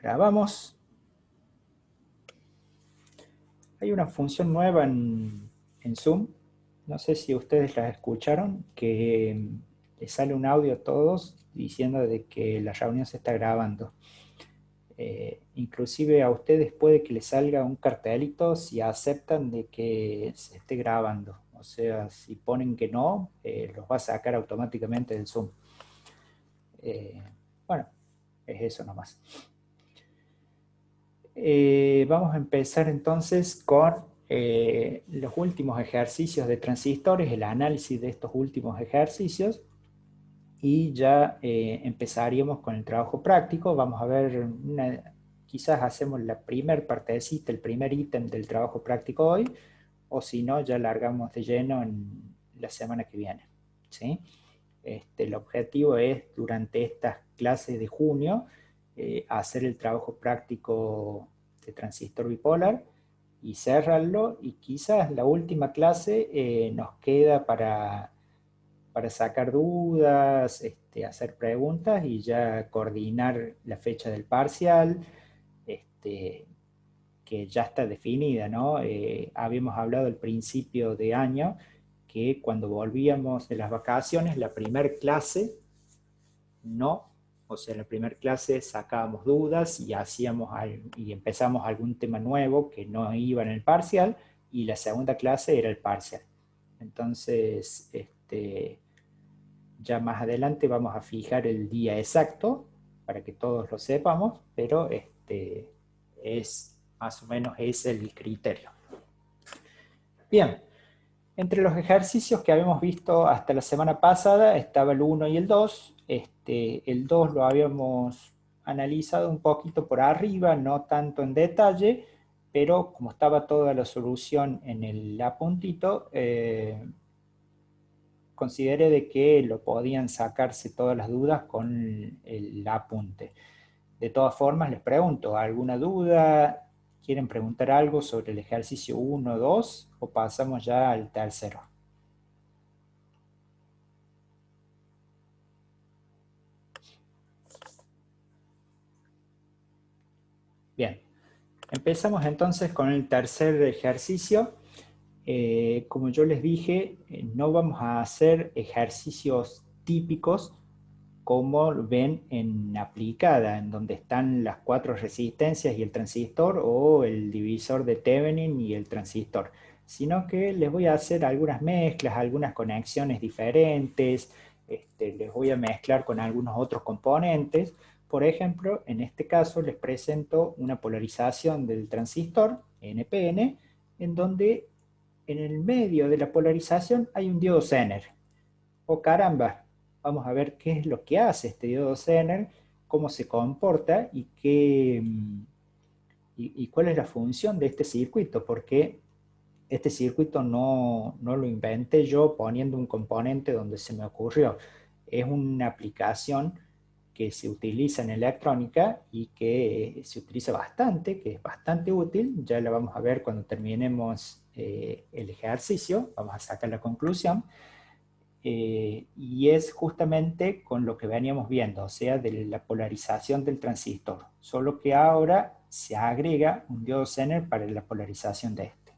Grabamos. Hay una función nueva en Zoom, no sé si ustedes la escucharon, que le sale un audio a todos diciendo de que la reunión se está grabando. Inclusive a ustedes puede que les salga un cartelito si aceptan de que se esté grabando. O sea, si ponen que no, los va a sacar automáticamente del Zoom. Bueno, es eso nomás. Vamos a empezar entonces con los últimos ejercicios de transistores, el análisis de estos últimos ejercicios, y ya empezaríamos con el trabajo práctico. Vamos a ver, quizás hacemos la primer partecita, el primer ítem del trabajo práctico hoy, o si no, ya largamos de lleno en la semana que viene, ¿sí? El objetivo es, durante estas clases de junio, hacer el trabajo práctico de transistor bipolar y cerrarlo, y quizás la última clase nos queda para sacar dudas, hacer preguntas y ya coordinar la fecha del parcial, este, que ya está definida, ¿no? Habíamos hablado al principio de año que cuando volvíamos de las vacaciones, la primera clase no, o sea, en la primera clase sacábamos dudas y y empezamos algún tema nuevo que no iba en el parcial, y la segunda clase era el parcial. Entonces, ya más adelante vamos a fijar el día exacto para que todos lo sepamos, pero es más o menos ese el criterio. Bien, entre los ejercicios que habíamos visto hasta la semana pasada estaba el 1 y el 2. El 2 lo habíamos analizado un poquito por arriba, no tanto en detalle, pero como estaba toda la solución en el apuntito, consideré de que lo podían sacarse todas las dudas con el apunte. De todas formas, les pregunto, ¿alguna duda? ¿Quieren preguntar algo sobre el ejercicio 1 o 2 o pasamos ya al tercero? Bien, empezamos entonces con el tercer ejercicio. Como yo les dije, no vamos a hacer ejercicios típicos como ven en aplicada, en donde están las 4 resistencias y el transistor, o el divisor de Thevenin y el transistor, sino que les voy a hacer algunas mezclas, algunas conexiones diferentes, les voy a mezclar con algunos otros componentes. Por ejemplo, en este caso les presento una polarización del transistor NPN, en donde en el medio de la polarización hay un diodo Zener. Oh caramba, vamos a ver qué es lo que hace este diodo Zener, cómo se comporta y cuál es la función de este circuito, porque este circuito no lo inventé yo poniendo un componente donde se me ocurrió. Es una aplicación que se utiliza en electrónica y que se utiliza bastante, que es bastante útil. Ya la vamos a ver cuando terminemos el ejercicio, vamos a sacar la conclusión. Y es justamente con lo que veníamos viendo, o sea, de la polarización del transistor, solo que ahora se agrega un diodo Zener para la polarización de este.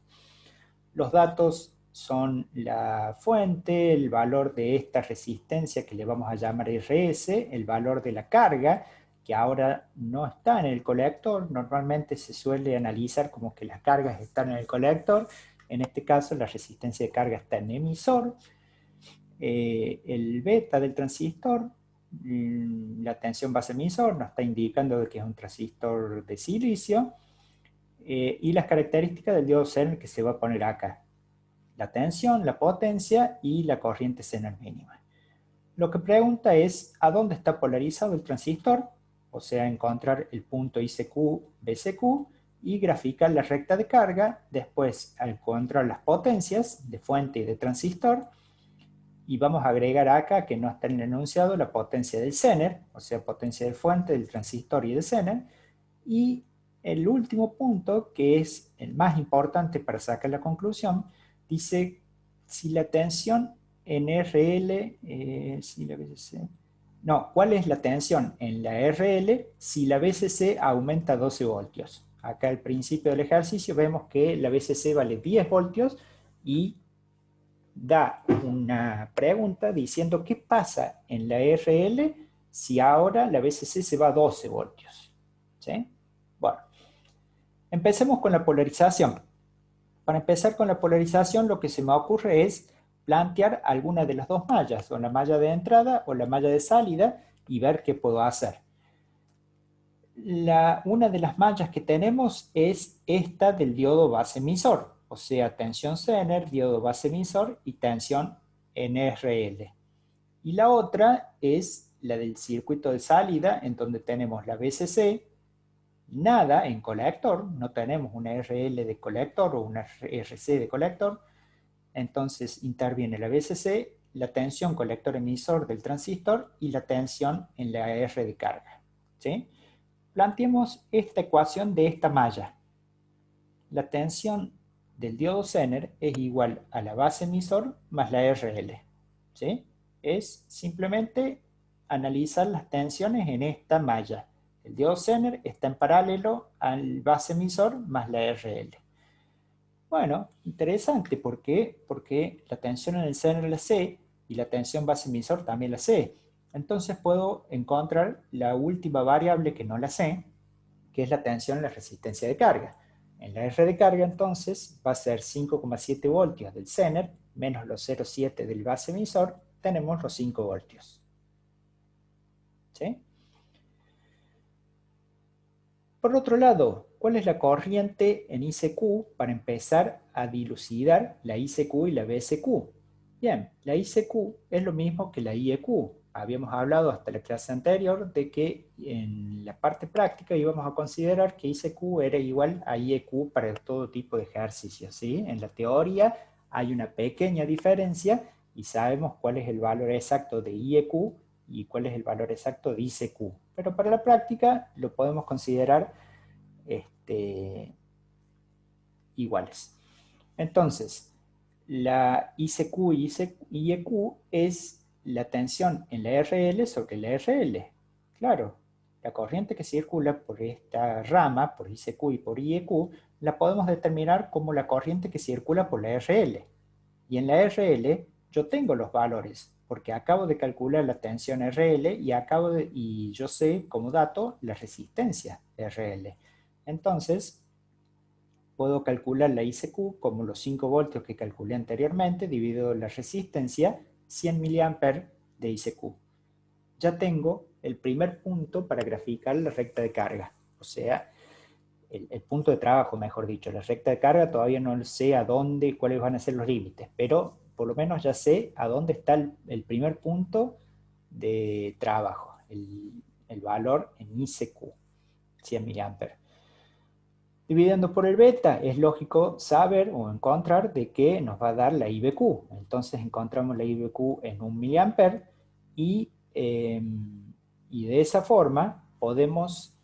Los datos son la fuente, el valor de esta resistencia que le vamos a llamar RS, el valor de la carga, que ahora no está en el colector. Normalmente se suele analizar como que las cargas están en el colector. En este caso la resistencia de carga está en el emisor. El beta del transistor, la tensión base emisor, nos está indicando que es un transistor de silicio, y las características del diodo Zener que se va a poner acá: la tensión, la potencia y la corriente Zener mínima. Lo que pregunta es a dónde está polarizado el transistor, o sea, encontrar el punto ICQ, BCQ, y graficar la recta de carga. Después, al encontrar las potencias de fuente y de transistor, y vamos a agregar acá, que no está en el enunciado, la potencia del Zener, o sea, potencia de fuente del transistor y del Zener. Y el último punto, que es el más importante para sacar la conclusión, dice si la tensión en RL, si la BCC, No, ¿cuál es la tensión en la RL si la BCC aumenta 12 voltios? Acá al principio del ejercicio vemos que la BCC vale 10 voltios y da una pregunta diciendo qué pasa en la RL si ahora la BCC se va a 12 voltios. ¿Sí? Bueno, empecemos con la polarización. Para empezar con la polarización, lo que se me ocurre es plantear alguna de las dos mallas, o la malla de entrada o la malla de salida, y ver qué puedo hacer. Una de las mallas que tenemos es esta del diodo base emisor, o sea, tensión Zener, diodo base emisor y tensión NRL. Y la otra es la del circuito de salida, en donde tenemos la BCC, nada en colector, no tenemos una RL de colector o una RC de colector, entonces interviene la BCC, la tensión colector emisor del transistor y la tensión en la R de carga. ¿Sí? Planteemos esta ecuación de esta malla. La tensión del diodo Zener es igual a la base emisor más la RL. ¿Sí? Es simplemente analizar las tensiones en esta malla. El diodo Zener está en paralelo al base emisor más la RL. Bueno, interesante, ¿por qué? Porque la tensión en el Zener la sé y la tensión base emisor también la sé. Entonces puedo encontrar la última variable que no la sé, que es la tensión en la resistencia de carga. En la R de carga, entonces, va a ser 5,7 voltios del Zener menos los 0,7 del base emisor, tenemos los 5 voltios. ¿Sí? Por otro lado, ¿cuál es la corriente en ICQ para empezar a dilucidar la ICQ y la BSQ? Bien, la ICQ es lo mismo que la IEQ. Habíamos hablado hasta la clase anterior de que en la parte práctica íbamos a considerar que ICQ era igual a IEQ para todo tipo de ejercicios, ¿sí? En la teoría hay una pequeña diferencia y sabemos cuál es el valor exacto de IEQ y cuál es el valor exacto de ICQ. Pero para la práctica lo podemos considerar iguales. Entonces, la ICQ y IEQ es la tensión en la RL sobre la RL. Claro, la corriente que circula por esta rama, por ICQ y por IEQ, la podemos determinar como la corriente que circula por la RL. Y en la RL yo tengo los valores, porque acabo de calcular la tensión RL y yo sé como dato la resistencia RL. Entonces, puedo calcular la ICQ como los 5 voltios que calculé anteriormente, dividido la resistencia, 100 mA de ICQ. Ya tengo el primer punto para graficar la recta de carga, o sea, el punto de trabajo, mejor dicho. La recta de carga todavía no sé a dónde, cuáles van a ser los límites, pero por lo menos ya sé a dónde está el primer punto de trabajo, el valor en ICQ, 100 mA. Dividiendo por el beta, es lógico saber o encontrar de qué nos va a dar la IBQ. Entonces encontramos la IBQ en 1 mA y de esa forma podemos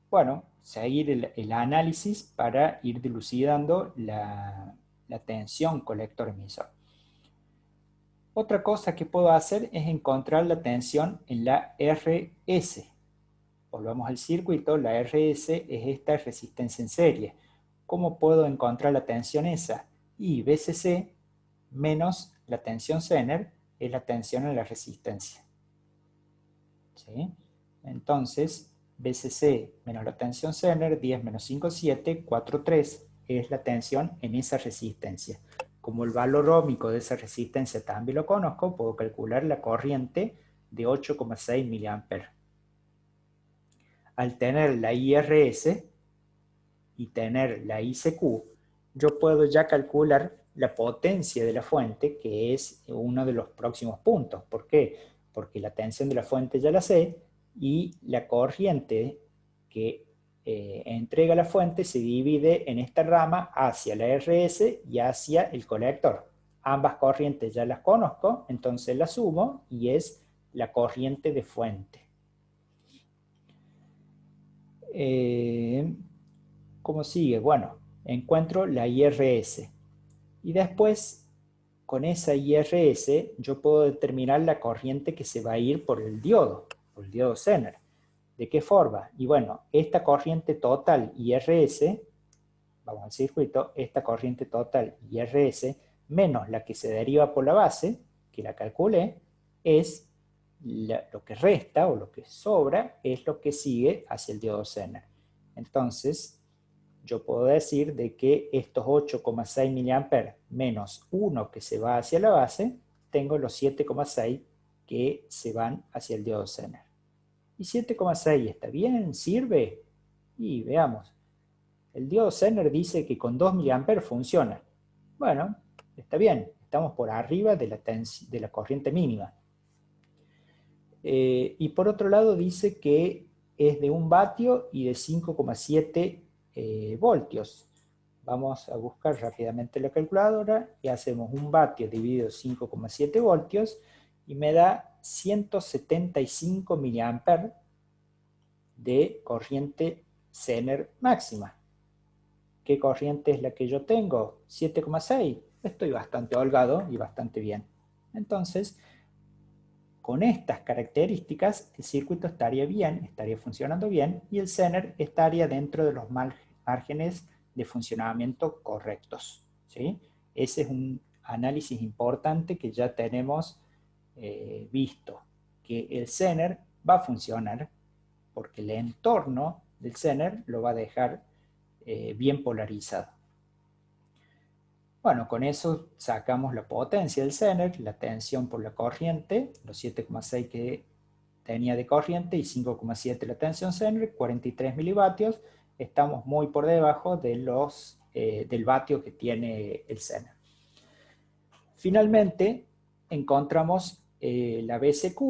bueno, seguir el análisis para ir dilucidando la tensión colector-emisor. Otra cosa que puedo hacer es encontrar la tensión en la RS. Volvamos al circuito, la RS es esta resistencia en serie. ¿Cómo puedo encontrar la tensión esa? Y BCC menos la tensión Zener es la tensión en la resistencia. ¿Sí? Entonces, BCC menos la tensión Zener, 10 menos 5, 7, 4, 3, es la tensión en esa resistencia. Como el valor óhmico de esa resistencia también lo conozco, puedo calcular la corriente de 8,6 mA. Al tener la IRS y tener la ICQ, yo puedo ya calcular la potencia de la fuente, que es uno de los próximos puntos. ¿Por qué? Porque la tensión de la fuente ya la sé y la corriente que entrega la fuente se divide en esta rama hacia la RS y hacia el colector. Ambas corrientes ya las conozco, entonces las sumo y es la corriente de fuente. ¿Cómo sigue? Bueno, encuentro la IRS y después con esa IRS yo puedo determinar la corriente que se va a ir por el diodo Zener. ¿De qué forma? Y bueno, esta corriente total IRS, vamos al circuito, esta corriente total IRS menos la que se deriva por la base, que la calculé, es lo que resta o lo que sobra, es lo que sigue hacia el diodo Zener. Entonces, yo puedo decir de que estos 8,6 mA menos 1 que se va hacia la base, tengo los 7,6 que se van hacia el diodo Zener. ¿Y 7,6 está bien? ¿Sirve? Y veamos. El diodo Zener dice que con 2 mA funciona. Bueno, está bien. Estamos por arriba de la corriente mínima. Y por otro lado dice que es de 1 vatio y de 5,7 voltios. Vamos a buscar rápidamente la calculadora y hacemos 1 vatio dividido 5,7 voltios y me da 175 mA de corriente Zener máxima. ¿Qué corriente es la que yo tengo? 7,6. Estoy bastante holgado y bastante bien. Entonces, con estas características, el circuito estaría bien, estaría funcionando bien y el Zener estaría dentro de los márgenes de funcionamiento correctos, ¿sí? Ese es un análisis importante que ya tenemos visto, que el Zener va a funcionar porque el entorno del Zener lo va a dejar bien polarizado. Bueno, con eso sacamos la potencia del Zener, la tensión por la corriente, los 7,6 que tenía de corriente y 5,7 la tensión Zener, 43 milivatios. Estamos muy por debajo de del vatio que tiene el Zener. Finalmente, encontramos la BSQ,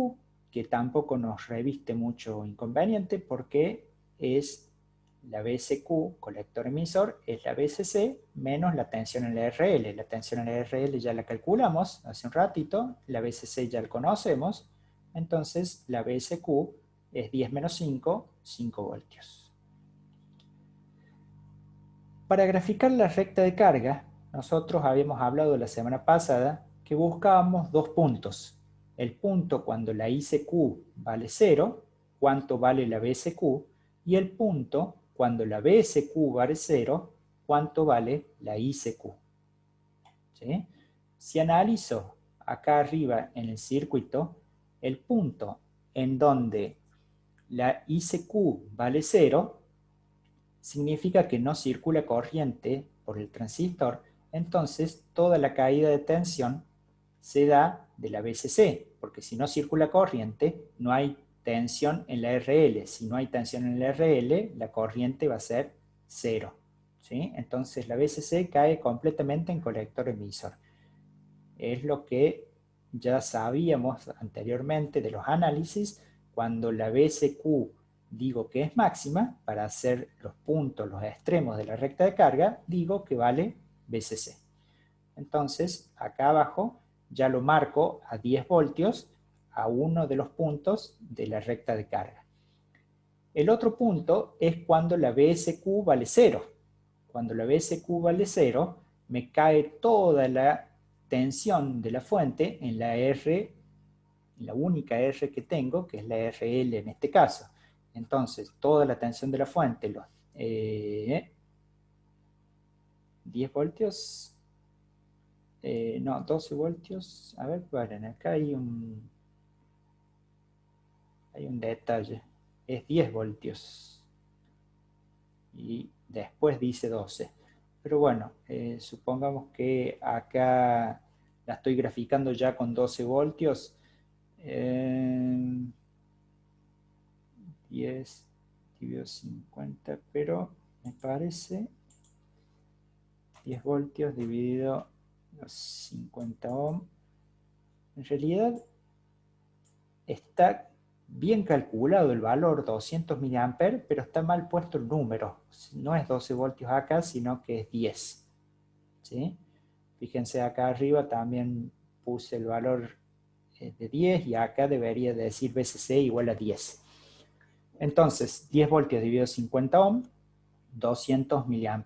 que tampoco nos reviste mucho inconveniente porque es la BSQ, colector emisor, es la BSC menos la tensión en la RL. La tensión en la RL ya la calculamos hace un ratito, la BSC ya la conocemos, entonces la BSQ es 10 menos 5, 5 voltios. Para graficar la recta de carga, nosotros habíamos hablado la semana pasada que buscábamos dos puntos. El punto cuando la ICQ vale 0, cuánto vale la BSQ, y el punto cuando la BSQ vale 0, cuánto vale la ICQ. ¿Sí? Si analizo acá arriba en el circuito, el punto en donde la ICQ vale 0, significa que no circula corriente por el transistor, entonces toda la caída de tensión se da de la BSC, porque si no circula corriente, no hay tensión en la RL. Si no hay tensión en la RL, la corriente va a ser 0. ¿Sí? Entonces la BSC cae completamente en colector emisor. Es lo que ya sabíamos anteriormente de los análisis. Cuando la BSQ digo que es máxima, para hacer los puntos, los extremos de la recta de carga, digo que vale BSC. Entonces, acá abajo ya lo marco a 10 voltios a uno de los puntos de la recta de carga. El otro punto es cuando la BSQ vale 0. Cuando la BSQ vale 0, me cae toda la tensión de la fuente en la R, la única R que tengo, que es la RL en este caso. Entonces, toda la tensión de la fuente, los 10 voltios, no, 12 voltios, a ver, paren, acá hay un detalle, es 10 voltios, y después dice 12. Pero bueno, supongamos que acá la estoy graficando ya con 12 voltios, 10 dividido 50, pero me parece 10 voltios dividido 50 ohm. En realidad está bien calculado el valor, 200 mA, pero está mal puesto el número. No es 12 voltios acá, sino que es 10. ¿Sí? Fíjense acá arriba también puse el valor de 10 y acá debería decir BSC igual a 10. Entonces, 10 voltios dividido 50 ohm, 200 mA.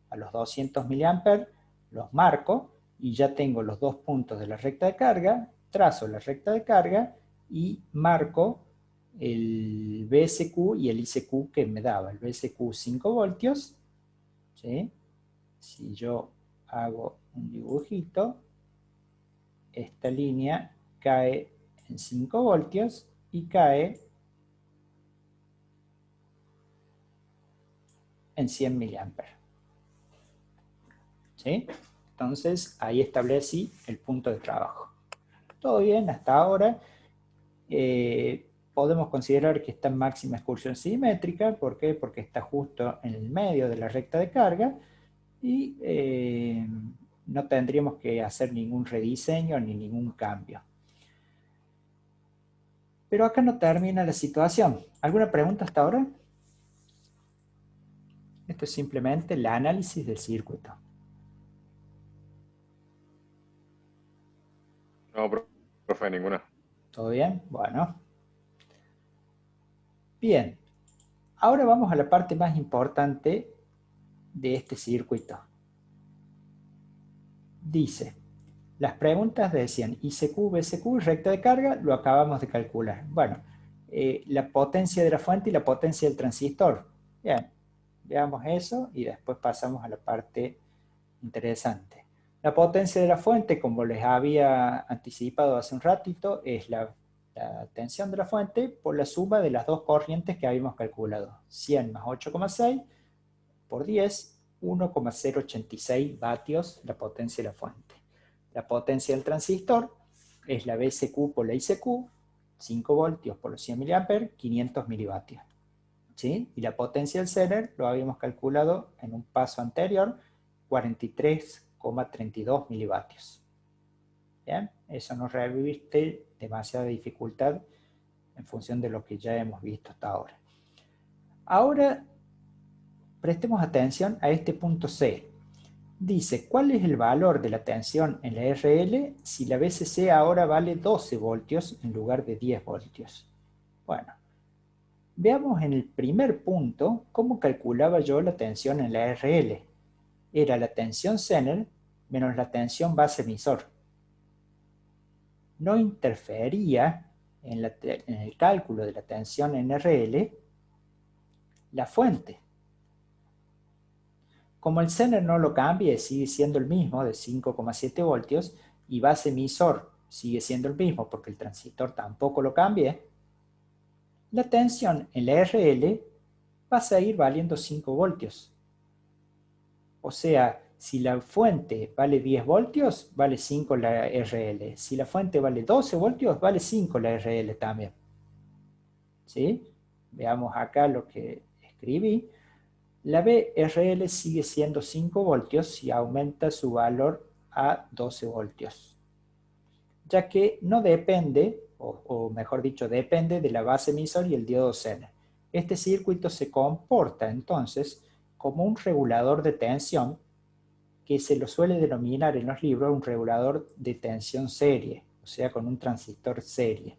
A los 200 mA los marco y ya tengo los dos puntos de la recta de carga, trazo la recta de carga y marco el BSQ y el ICQ que me daba. El BSQ 5 voltios, ¿sí? Si yo hago un dibujito, esta línea cae en 5 voltios y cae en 100 miliamperes. ¿Sí? Entonces, ahí establecí el punto de trabajo. Todo bien hasta ahora. Podemos considerar que está en máxima excursión simétrica. ¿Por qué? Porque está justo en el medio de la recta de carga y no tendríamos que hacer ningún rediseño ni ningún cambio. Pero acá no termina la situación. ¿Alguna pregunta hasta ahora? Esto es simplemente el análisis del circuito. No, profe, ninguna. ¿Todo bien? Bueno. Bien. Ahora vamos a la parte más importante de este circuito. Dice, las preguntas decían ICQ, BCQ, recta de carga, lo acabamos de calcular. Bueno, la potencia de la fuente y la potencia del transistor. Bien, veamos eso y después pasamos a la parte interesante. La potencia de la fuente, como les había anticipado hace un ratito, es la tensión de la fuente por la suma de las dos corrientes que habíamos calculado. 100 más 8,6 por 10, 1,086 vatios la potencia de la fuente. La potencia del transistor es la BSQ por la ICQ, 5 voltios por los 100 mA, 500 milivatios. ¿Sí? Y la potencia del Zener lo habíamos calculado en un paso anterior, 43,32 milivatios. ¿Bien? Eso no reviste demasiada dificultad en función de lo que ya hemos visto hasta ahora. Ahora, prestemos atención a este punto C. Dice, ¿cuál es el valor de la tensión en la RL si la BCC ahora vale 12 voltios en lugar de 10 voltios? Bueno, veamos en el primer punto cómo calculaba yo la tensión en la RL. Era la tensión Zener menos la tensión base emisor. No interfería en el cálculo de la tensión en RL la fuente. Como el Zener no lo cambie, sigue siendo el mismo, de 5,7 voltios, y base emisor sigue siendo el mismo porque el transistor tampoco lo cambie, la tensión en la RL va a seguir valiendo 5 voltios. O sea, si la fuente vale 10 voltios, vale 5 la RL. Si la fuente vale 12 voltios, vale 5 la RL también. ¿Sí? Veamos acá lo que escribí. La BRL sigue siendo 5 voltios si aumenta su valor a 12 voltios, ya que no depende, o mejor dicho, depende de la base emisor y el diodo Zener. Este circuito se comporta entonces como un regulador de tensión que se lo suele denominar en los libros un regulador de tensión serie, o sea, con un transistor serie.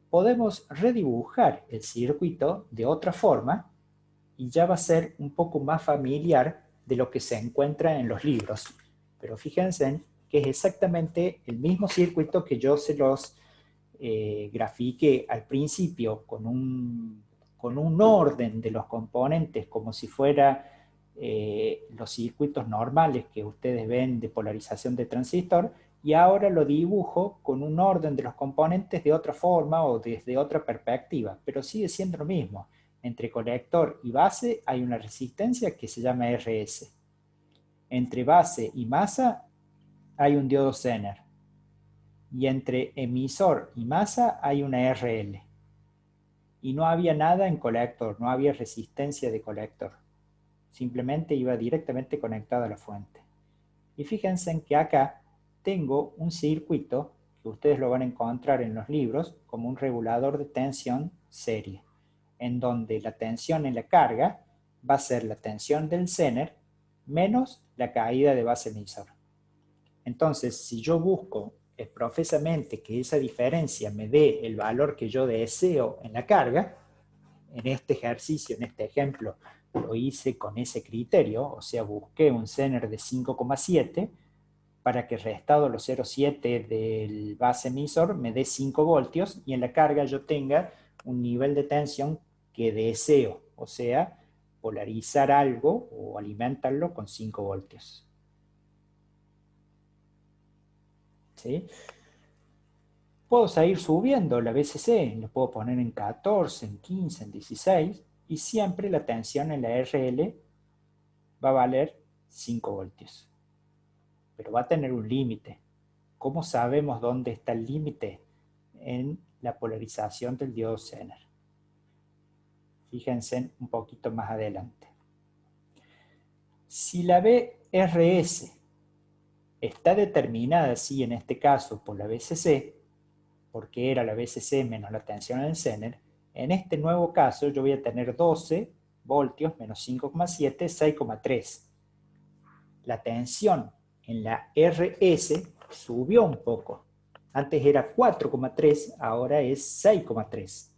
Podemos redibujar el circuito de otra forma y ya va a ser un poco más familiar de lo que se encuentra en los libros. Pero fíjense que es exactamente el mismo circuito que yo se los grafiqué al principio con un orden de los componentes como si fuera los circuitos normales que ustedes ven de polarización de transistor, y ahora lo dibujo con un orden de los componentes de otra forma o desde otra perspectiva, pero sigue siendo lo mismo. Entre colector y base hay una resistencia que se llama RS. Entre base y masa hay un diodo Zener. Y entre emisor y masa hay una RL. Y no había nada en colector, no había resistencia de colector. Simplemente iba directamente conectado a la fuente. Y fíjense en que acá tengo un circuito que ustedes lo van a encontrar en los libros como un regulador de tensión serie, en donde la tensión en la carga va a ser la tensión del Zener menos la caída de base emisor. Entonces, si yo busco profesamente que esa diferencia me dé el valor que yo deseo en la carga, en este ejercicio, en este ejemplo, lo hice con ese criterio, o sea, busqué un Zener de 5,7, para que restado los 0,7 del base emisor me dé 5 voltios y en la carga yo tenga un nivel de tensión que deseo, o sea, polarizar algo o alimentarlo con 5 voltios. ¿Sí? Puedo seguir subiendo la VCC, lo puedo poner en 14, en 15, en 16, y siempre la tensión en la RL va a valer 5 voltios. Pero va a tener un límite. ¿Cómo sabemos dónde está el límite? En la polarización del diodo Zener. Fíjense un poquito más adelante. Si la VRS está determinada así en este caso por la VCC, porque era la VCC menos la tensión en el Zener, en este nuevo caso yo voy a tener 12 voltios menos 5,7, 6,3. La tensión en la RS subió un poco. Antes era 4,3, ahora es 6,3.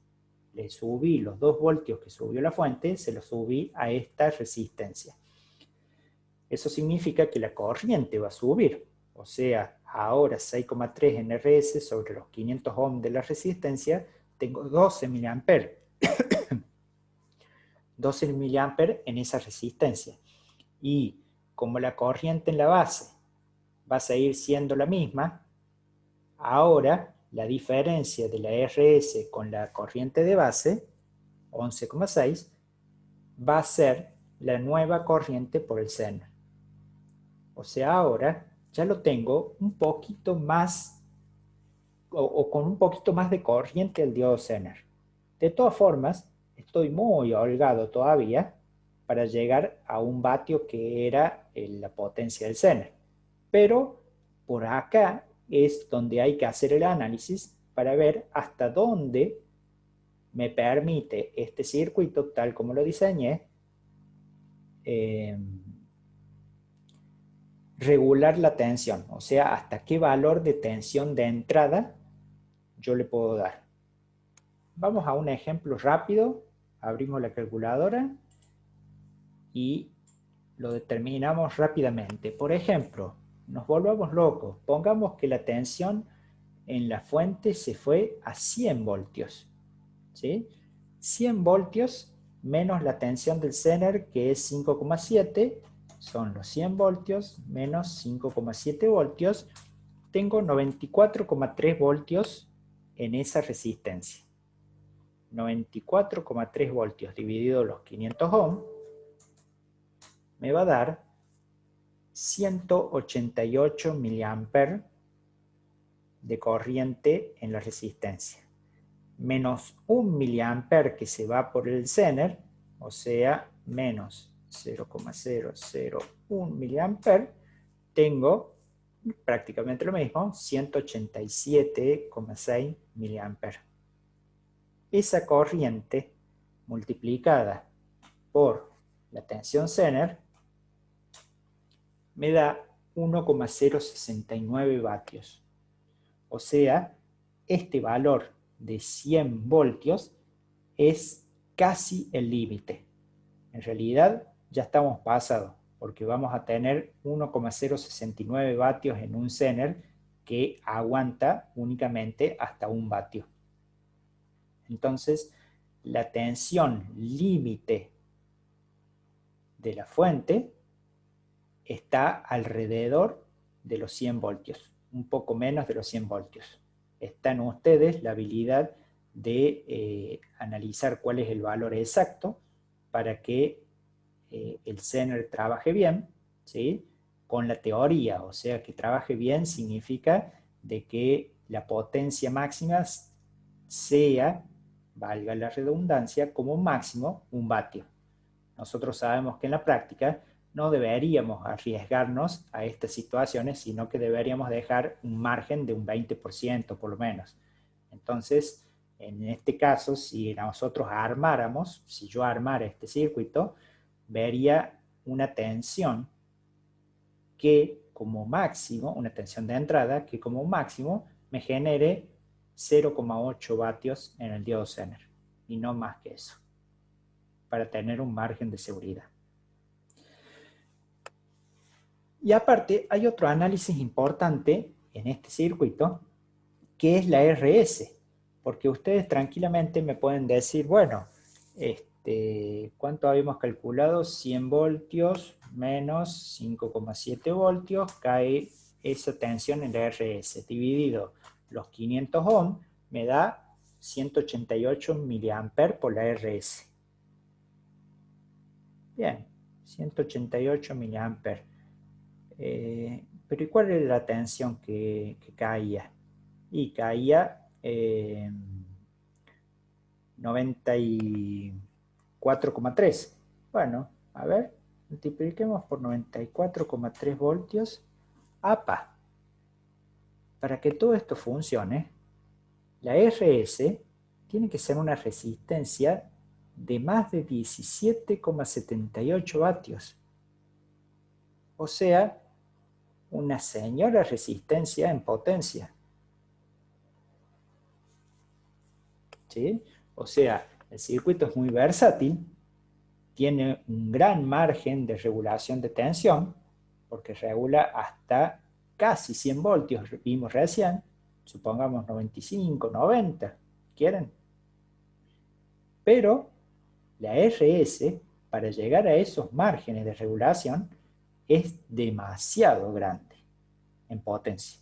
Le subí los 2 voltios que subió la fuente, se los subí a esta resistencia. Eso significa que la corriente va a subir. O sea, ahora 6,3 en RS sobre los 500 ohms de la resistencia, tengo 12 mA. 12 mA en esa resistencia. Y como la corriente en la base va a seguir siendo la misma, ahora la diferencia de la RS con la corriente de base, 11,6, va a ser la nueva corriente por el Zener. O sea, ahora ya lo tengo un poquito más o con un poquito más de corriente al diodo Zener. De todas formas, estoy muy holgado todavía para llegar a un vatio que era la potencia del Zener. Pero por acá es donde hay que hacer el análisis para ver hasta dónde me permite este circuito, tal como lo diseñé, regular la tensión, o sea, hasta qué valor de tensión de entrada yo le puedo dar. Vamos a un ejemplo rápido, abrimos la calculadora y lo determinamos rápidamente. Por ejemplo, nos volvamos locos, pongamos que la tensión en la fuente se fue a 100 voltios, ¿sí? 100 voltios menos la tensión del Zener, que es 5,7, son los 100 voltios menos 5,7 voltios, tengo 94,3 voltios en esa resistencia. 94,3 voltios dividido los 500 ohms me va a dar 188 mA de corriente en la resistencia. Menos 1 mA que se va por el Zener, o sea, menos 0,001 mA, tengo prácticamente lo mismo, 187,6 mA. Esa corriente multiplicada por la tensión Zener me da 1,069 vatios. O sea, este valor de 100 voltios es casi el límite. En realidad ya estamos pasados, porque vamos a tener 1,069 vatios en un Zener que aguanta únicamente hasta 1 vatio. Entonces, la tensión límite de la fuente está alrededor de los 100 voltios, un poco menos de los 100 voltios. Está en ustedes la habilidad de analizar cuál es el valor exacto para que el Zener trabaje bien, ¿sí? Con la teoría, o sea, que trabaje bien significa de que la potencia máxima sea, valga la redundancia, como máximo 1 vatio. Nosotros sabemos que en la práctica no deberíamos arriesgarnos a estas situaciones, sino que deberíamos dejar un margen de un 20% por lo menos. Entonces, en este caso, si nosotros armáramos, si yo armara este circuito, vería una tensión que como máximo, una tensión de entrada, que como máximo me genere 0,8 vatios en el diodo Zener, y no más que eso, para tener un margen de seguridad. Y aparte, hay otro análisis importante en este circuito, que es la RS, porque ustedes tranquilamente me pueden decir, bueno, ¿cuánto habíamos calculado? 100 voltios menos 5,7 voltios, cae esa tensión en la RS, dividido los 500 ohm, me da 188 miliamperes por la RS. Bien, 188 miliamperes. Pero ¿y cuál era la tensión que caía? Y caía 94,3. Bueno, a ver, multipliquemos por 94,3 voltios. ¡Apa! Para que todo esto funcione, la RS tiene que ser una resistencia de más de 17,78 vatios. O sea, una señora resistencia en potencia. ¿Sí? O sea, el circuito es muy versátil, tiene un gran margen de regulación de tensión, porque regula hasta casi 100 voltios, vimos recién, supongamos 95, 90, ¿quieren? Pero la RS, para llegar a esos márgenes de regulación, es demasiado grande en potencia.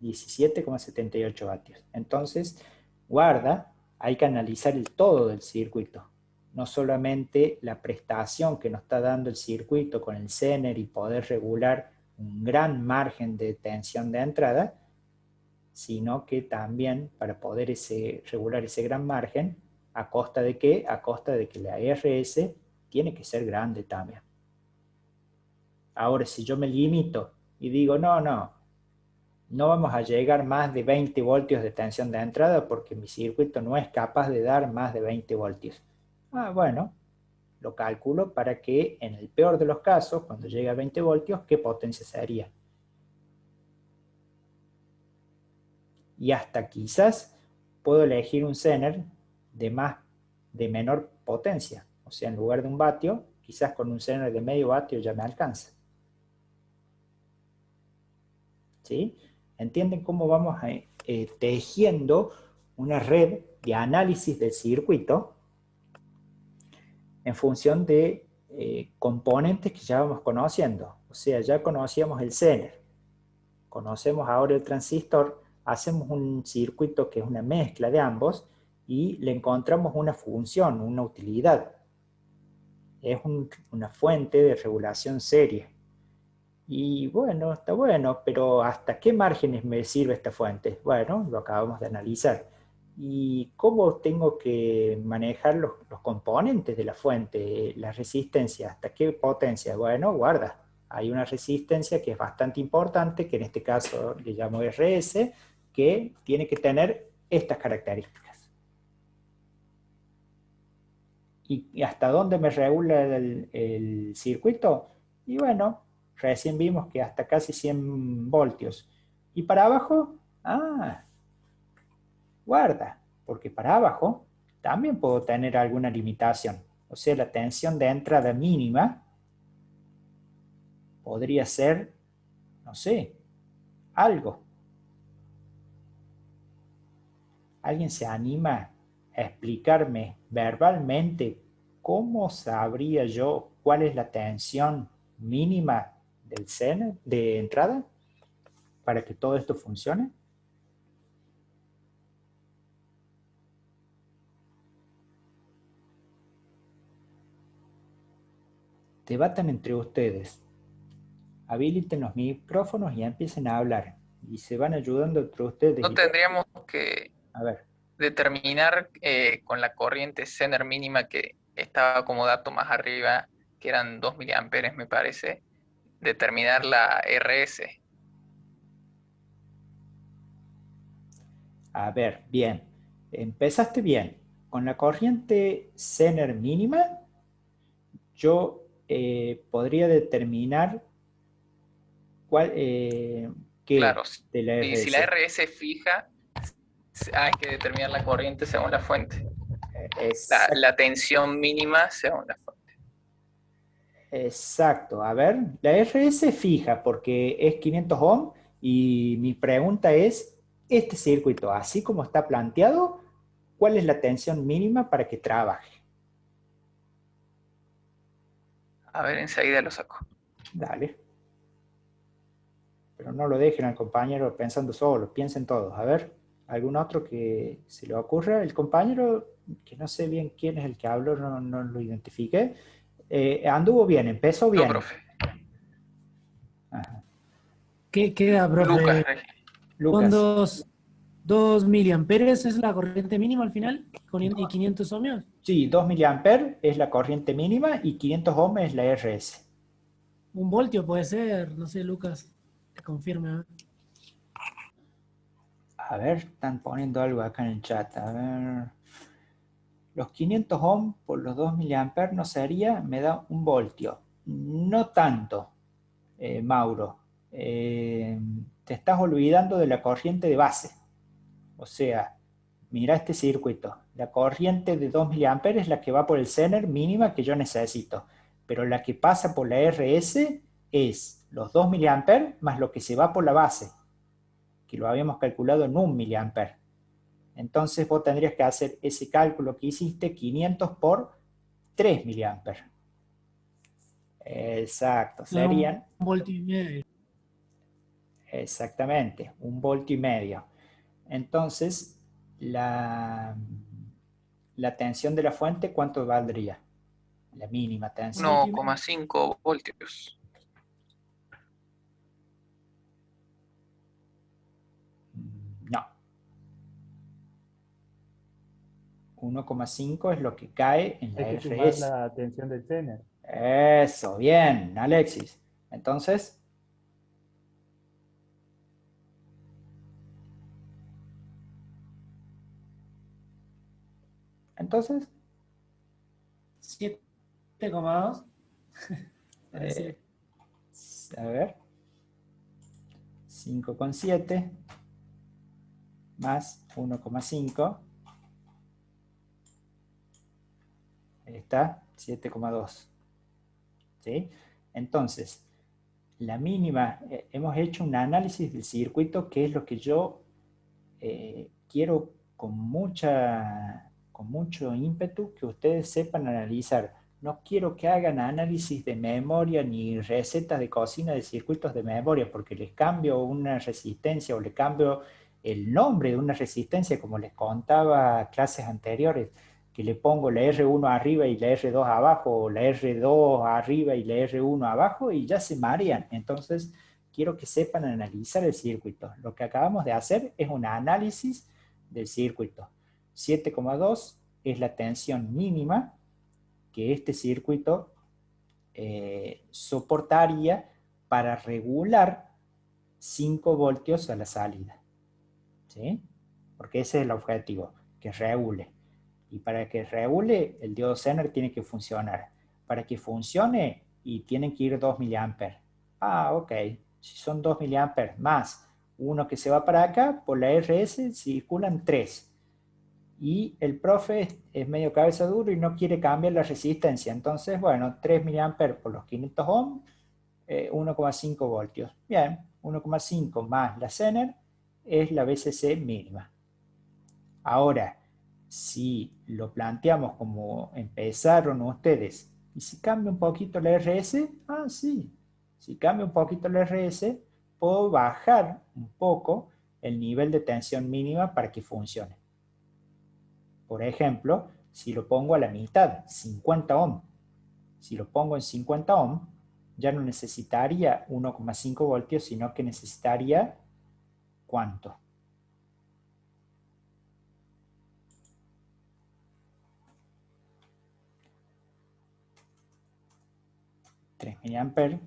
17,78 vatios. Entonces, guarda, hay que analizar el todo del circuito. No solamente la prestación que nos está dando el circuito con el Zener y poder regular un gran margen de tensión de entrada, sino que también para poder regular ese gran margen, ¿a costa de qué? A costa de que la RS tiene que ser grande también. Ahora, si yo me limito y digo, no vamos a llegar más de 20 voltios de tensión de entrada porque mi circuito no es capaz de dar más de 20 voltios. Bueno, lo calculo para que en el peor de los casos, cuando llegue a 20 voltios, ¿qué potencia sería? Y hasta quizás puedo elegir un Zener de menor potencia. O sea, en lugar de un vatio, quizás con un Zener de medio vatio ya me alcanza. ¿Sí? ¿Entienden cómo vamos tejiendo una red de análisis del circuito en función de componentes que ya vamos conociendo? O sea, ya conocíamos el Zener, conocemos ahora el transistor, hacemos un circuito que es una mezcla de ambos y le encontramos una función, una utilidad. Es una fuente de regulación serie. Y bueno, está bueno, pero ¿hasta qué márgenes me sirve esta fuente? Bueno, lo acabamos de analizar. ¿Y cómo tengo que manejar los componentes de la fuente? La resistencia, ¿hasta qué potencia? Bueno, guarda, hay una resistencia que es bastante importante, que en este caso le llamo RS, que tiene que tener estas características. ¿Y hasta dónde me regula el circuito? Y bueno, recién vimos que hasta casi 100 voltios. ¿Y para abajo? Guarda, porque para abajo también puedo tener alguna limitación. O sea, la tensión de entrada mínima podría ser, no sé, algo. ¿Alguien se anima a explicarme verbalmente cómo sabría yo cuál es la tensión mínima del Zener de entrada para que todo esto funcione? Debatan entre ustedes, habiliten los micrófonos y empiecen a hablar. Y se van ayudando entre ustedes. No tendríamos que A ver, determinar con la corriente Zener mínima que estaba como dato más arriba, que eran 2 miliamperes, me parece, determinar la RS. a ver, bien. Empezaste bien. Con la corriente Zener mínima, yo podría determinar cuál, Claro, qué de la si la RS. RS es fija, hay que determinar la corriente según la fuente. Exact- La tensión mínima según la fuente. Exacto. A ver, la RS es fija porque es 500 ohm y mi pregunta es, este circuito, así como está planteado, ¿cuál es la tensión mínima para que trabaje? A ver, enseguida lo saco. Dale. Pero no lo dejen al compañero pensando solo, piensen todos. A ver, ¿algún otro que se le ocurra? El compañero, que no sé bien quién es el que habló, no lo identifiqué. Anduvo bien, empezó Yo, bien. profe. Ajá. ¿Qué queda, Lucas, profe? Regi. Con Lucas, 2 miliamperes es la corriente mínima al final y 500 ohmios. sí, 2 miliamperes es la corriente mínima y 500 ohms es la RS. 1 voltio puede ser, no sé, Lucas, te confirme. A ver, están poniendo algo acá en el chat. A ver. Los 500 ohms por los 2 miliamperes no sería, me da 1 voltio. No tanto, Mauro. Te estás olvidando de la corriente de base. O sea, mira este circuito. La corriente de 2 miliamperes es la que va por el Zener mínima que yo necesito. Pero la que pasa por la RS es los 2 miliamperes más lo que se va por la base, que lo habíamos calculado en 1 miliamper. Entonces vos tendrías que hacer ese cálculo que hiciste, 500 por 3 miliamperes. Exacto, Da un serían voltio y medio. exactamente 1,5 voltios. Entonces, la tensión de la fuente, ¿cuánto valdría? La mínima Un tensión. voltio y medio. 1,5 voltios. No, 1,5 es lo que cae en la Hay que sumar RS. la tensión del Zener. Eso, bien, Alexis. Entonces, entonces, 7,2. eh, a ver, 5,7 más 1,5, ahí está, 7,2. ¿Sí? Entonces, la mínima, hemos hecho un análisis del circuito, que es lo que yo quiero con mucho ímpetu que ustedes sepan analizar. No quiero que hagan análisis de memoria ni recetas de cocina de circuitos de memoria, porque les cambio una resistencia o le cambio el nombre de una resistencia, como les contaba clases anteriores, que le pongo la R1 arriba y la R2 abajo, o la R2 arriba y la R1 abajo, y ya se marean. Entonces, quiero que sepan analizar el circuito. Lo que acabamos de hacer es un análisis del circuito. 7,2 es la tensión mínima que este circuito soportaría para regular 5 voltios a la salida. ¿Sí? Porque ese es el objetivo, que regule. Y para que regule, el diodo Zener tiene que funcionar. Para que funcione, y tienen que ir 2 miliamperes. Ah, ok. Si son 2 miliamperes más uno que se va para acá, por la RS circulan 3. Y el profe es medio cabeza duro y no quiere cambiar la resistencia. Entonces, bueno, 3 miliamperes por los 500 ohms, 1,5 voltios. Bien, 1,5 más la Zener es la VCC mínima. Ahora, si lo planteamos como empezaron ustedes, y si cambia un poquito la RS, ah, sí, si cambia un poquito la RS, puedo bajar un poco el nivel de tensión mínima para que funcione. Por ejemplo, si lo pongo a la mitad, 50 ohm, si lo pongo en 50 ohm, ya no necesitaría 1,5 voltios, sino que necesitaría, ¿cuánto? 3 miliamperes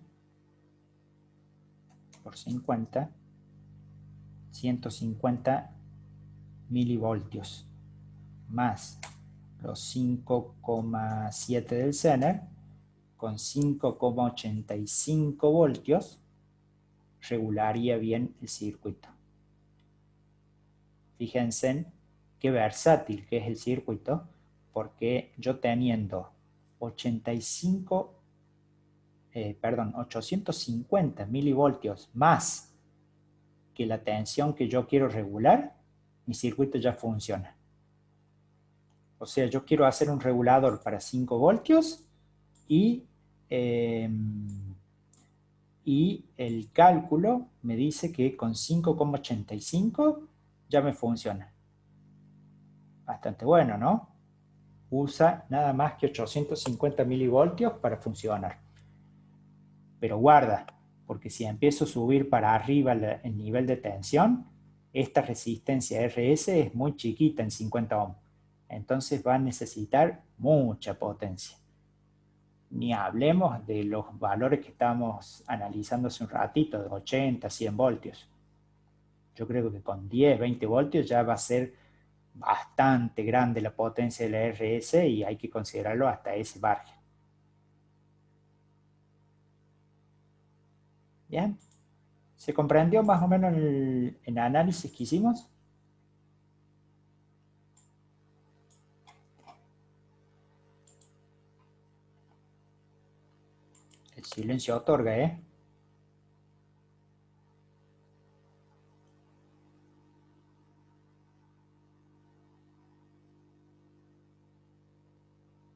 por 50, 150 milivoltios, más los 5,7 del Zener, con 5,85 voltios, regularía bien el circuito. Fíjense qué versátil que es el circuito, porque yo teniendo 85 850 milivoltios más que la tensión que yo quiero regular, mi circuito ya funciona. O sea, yo quiero hacer un regulador para 5 voltios y el cálculo me dice que con 5,85 ya me funciona. Bastante bueno, ¿no? Usa nada más que 850 milivoltios para funcionar. Pero guarda, porque si empiezo a subir para arriba el nivel de tensión, esta resistencia RS es muy chiquita en 50 ohms. Entonces va a necesitar mucha potencia. Ni hablemos de los valores que estábamos analizando hace un ratito, de 80, 100 voltios. Yo creo que con 10, 20 voltios ya va a ser bastante grande la potencia de la RS y hay que considerarlo hasta ese margen. ¿Bien? ¿Se comprendió más o menos el análisis que hicimos? El silencio otorga, ¿eh?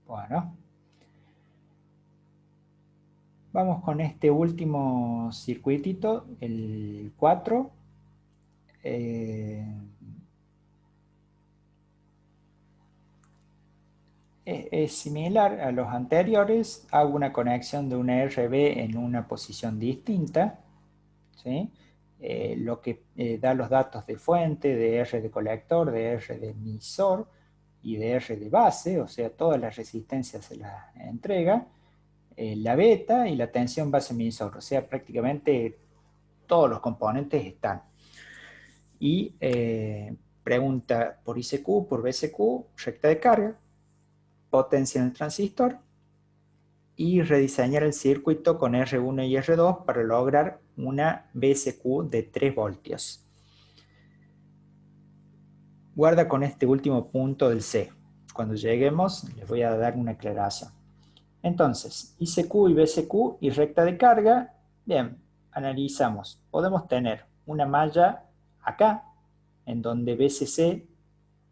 Bueno. Vamos con este último circuitito, el 4. Es similar a los anteriores. Hago una conexión de una RB en una posición distinta, ¿sí? Lo que da los datos de fuente, de R de colector, de R de emisor y de R de base, o sea, todas las resistencias se las entrega. La beta y la tensión base emisor, o sea, prácticamente todos los componentes están. Y pregunta por ICQ, por BCQ, recta de carga, potencia en el transistor y rediseñar el circuito con R1 y R2 para lograr una BCQ de 3 voltios. Guarda con este último punto del C. Cuando lleguemos les voy a dar una aclaración. Entonces, ICQ y BCQ y recta de carga, bien, analizamos. Podemos tener una malla acá, en donde BCC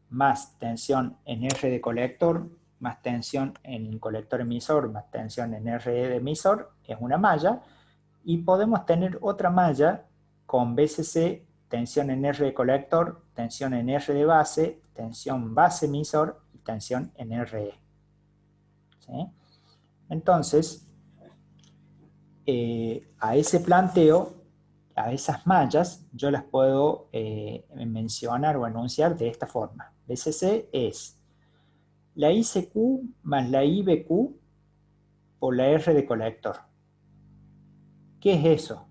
más tensión en R de colector, más tensión en el colector emisor, más tensión en R de emisor, es una malla. Y podemos tener otra malla con BCC, tensión en R de colector, tensión en R de base, tensión base emisor y tensión en RE. ¿Sí? Entonces, a ese planteo, a esas mallas, yo las puedo mencionar o enunciar de esta forma. BCC es la ICQ más la IBQ por la R de colector. ¿Qué es eso?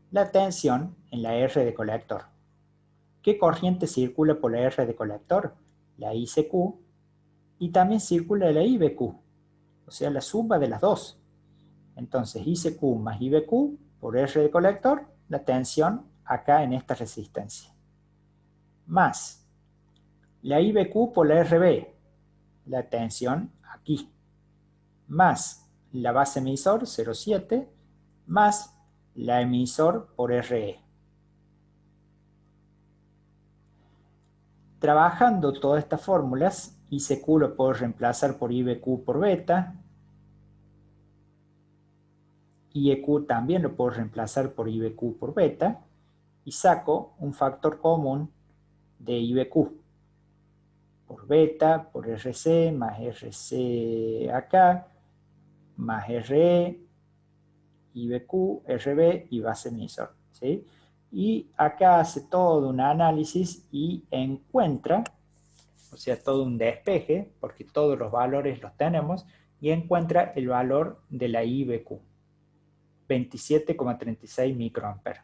La tensión en la R de colector. ¿Qué corriente circula por la R de colector? La ICQ. Y también circula la IBQ, o sea, la suma de las dos. Entonces, ICQ más IBQ por R de colector, la tensión acá en esta resistencia. Más la IBQ por la RB, la tensión aquí. Más la base emisor 0,7 más la emisor por RE. Trabajando todas estas fórmulas, ICQ lo puedo reemplazar por IBQ por beta. IEQ también lo puedo reemplazar por IBQ por beta. Y saco un factor común de IBQ por beta, por RC, más RC acá, más RE, IBQ, RB y base emisor, ¿sí? Y acá hace todo un análisis y encuentra, o sea, todo un despeje, porque todos los valores los tenemos, y encuentra el valor de la IBQ, 27,36 microamperes.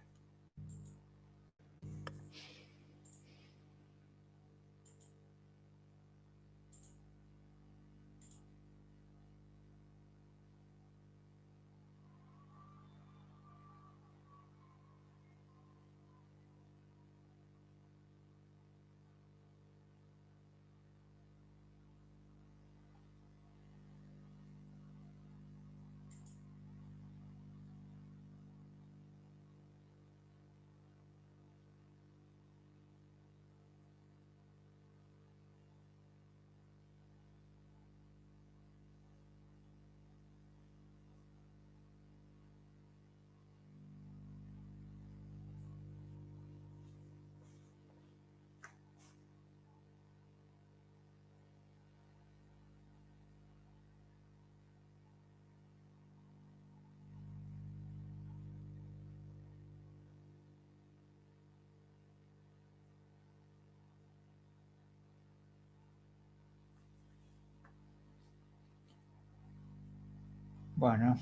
Bueno,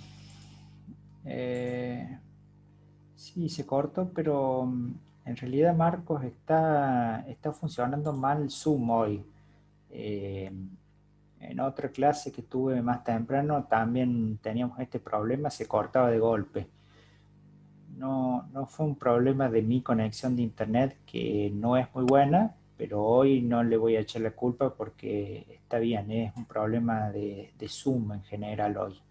sí, se cortó, pero en realidad, Marcos, está funcionando mal Zoom hoy. Eh, en otra clase que tuve más temprano también teníamos este problema, se cortaba de golpe. No fue un problema de mi conexión de internet, que no es muy buena, pero hoy no le voy a echar la culpa porque está bien, es un problema de Zoom en general hoy.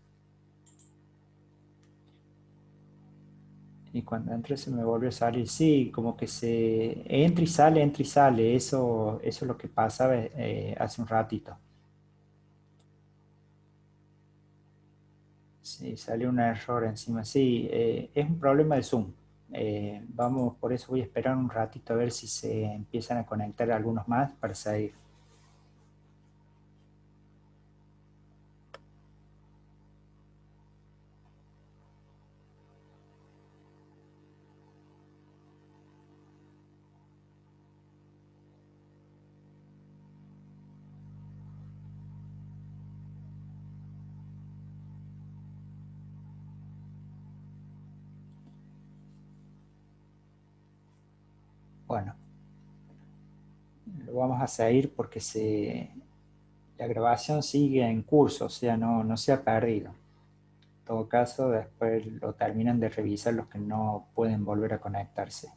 Y cuando entré se me volvió a salir, sí, como que se entra y sale, eso es lo que pasaba hace un ratito. Sí, salió un error encima, sí, es un problema de Zoom. Vamos, por eso voy a esperar un ratito a ver si se empiezan a conectar algunos más para seguir. Bueno, lo vamos a seguir porque la grabación sigue en curso, o sea, no se ha perdido. En todo caso, después lo terminan de revisar los que no pueden volver a conectarse.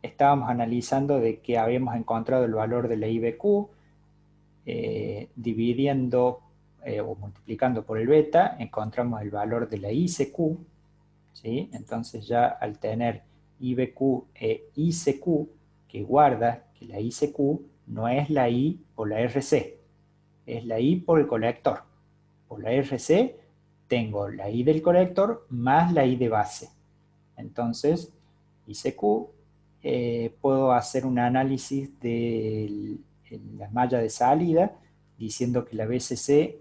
Estábamos analizando de que habíamos encontrado el valor de la IBQ, dividiendo o multiplicando por el beta, encontramos el valor de la ICQ, ¿sí? Entonces ya al tener IBQ e ICQ, que guarda que la ICQ no es la I por la RC, es la I por el colector. Por la RC tengo la I del colector más la I de base. Entonces, ICQ, puedo hacer un análisis de la malla de salida diciendo que la BCC